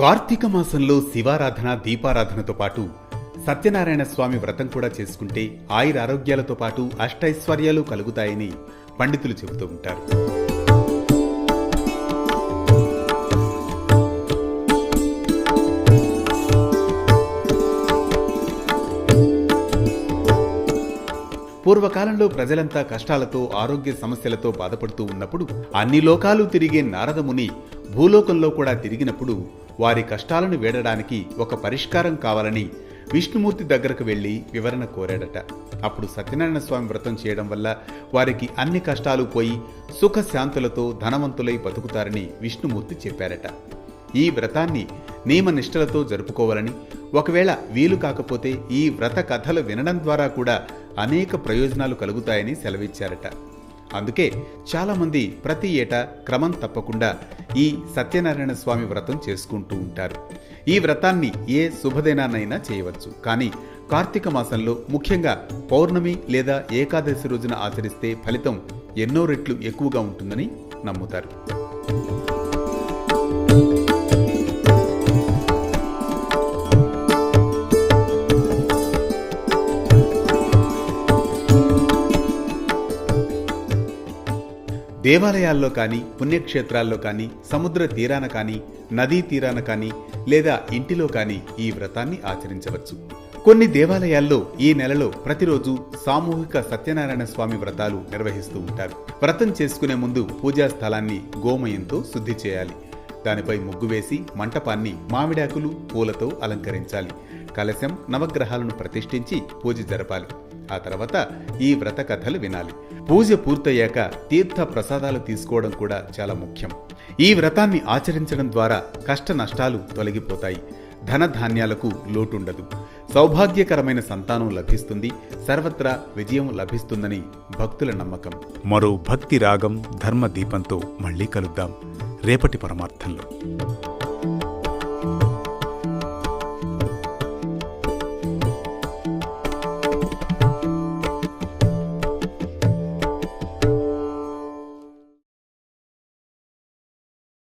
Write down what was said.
కార్తీక మాసంలో శివారాధన దీపారాధనతో పాటు సత్యనారాయణ స్వామి వ్రతం కూడా చేసుకుంటే ఆయురారోగ్యాలతో పాటు అష్టైశ్వర్యాలు కలుగుతాయని పండితులు చెబుతూ ఉంటారు. పూర్వకాలంలో ప్రజలంతా కష్టాలతో ఆరోగ్య సమస్యలతో బాధపడుతూ ఉన్నప్పుడు అన్ని లోకాలు తిరిగే నారదముని భూలోకంలో కూడా తిరిగినప్పుడు వారి కష్టాలను వీడడానికి ఒక పరిష్కారం కావాలని విష్ణుమూర్తి దగ్గరకు వెళ్లి వివరణ కోరాడట. అప్పుడు సత్యనారాయణ స్వామి వ్రతం చేయడం వల్ల వారికి అన్ని కష్టాలు పోయి సుఖశాంతులతో ధనవంతులై బతుకుతారని విష్ణుమూర్తి చెప్పారట. ఈ వ్రతాన్ని నియమనిష్టలతో జరుపుకోవాలని, ఒకవేళ వీలు కాకపోతే ఈ వ్రత కథలు వినడం ద్వారా కూడా అనేక ప్రయోజనాలు కలుగుతాయని సెలవిచ్చారట. అందుకే చాలామంది ప్రతి ఏటా క్రమం తప్పకుండా ఈ సత్యనారాయణ స్వామి వ్రతం చేసుకుంటూ ఉంటారు. ఈ వ్రతాన్ని ఏ శుభదినాన్నైనా చేయవచ్చు, కానీ కార్తీక మాసంలో ముఖ్యంగా పౌర్ణమి లేదా ఏకాదశి రోజున ఆచరిస్తే ఫలితం ఎన్నో రెట్లు ఎక్కువగా ఉంటుందని నమ్ముతారు. దేవాలయాల్లో కానీ, పుణ్యక్షేత్రాల్లో కానీ, సముద్ర తీరాన కానీ, నదీ తీరాన కానీ, లేదా ఇంటిలో కానీ ఈ వ్రతాన్ని ఆచరించవచ్చు. కొన్ని దేవాలయాల్లో ఈ నెలలో ప్రతిరోజు సామూహిక సత్యనారాయణ స్వామి వ్రతాలు నిర్వహిస్తూ ఉంటారు. వ్రతం చేసుకునే ముందు పూజా స్థలాన్ని గోమయంతో శుద్ధి చేయాలి. దానిపై ముగ్గు వేసి మంటపాన్ని మామిడాకులు, పూలతో అలంకరించాలి. కలశం, నవగ్రహాలను ప్రతిష్ఠించి పూజ జరపాలి. ఆ తర్వాత ఈ వ్రత కథలు వినాలి. పూజ పూర్తయ్యాక తీర్థ ప్రసాదాలు తీసుకోవడం కూడా చాలా ముఖ్యం. ఈ వ్రతాన్ని ఆచరించడం ద్వారా కష్ట నష్టాలు తొలగిపోతాయి. ధనధాన్యాలకు లోటుండదు. సౌభాగ్యకరమైన సంతానం లభిస్తుంది. సర్వత్రా విజయం లభిస్తుందని భక్తుల నమ్మకం. మరో భక్తి రాగం, ధర్మ దీపంతో మళ్లీ కలుద్దాం రేపటి పరమార్థంలో.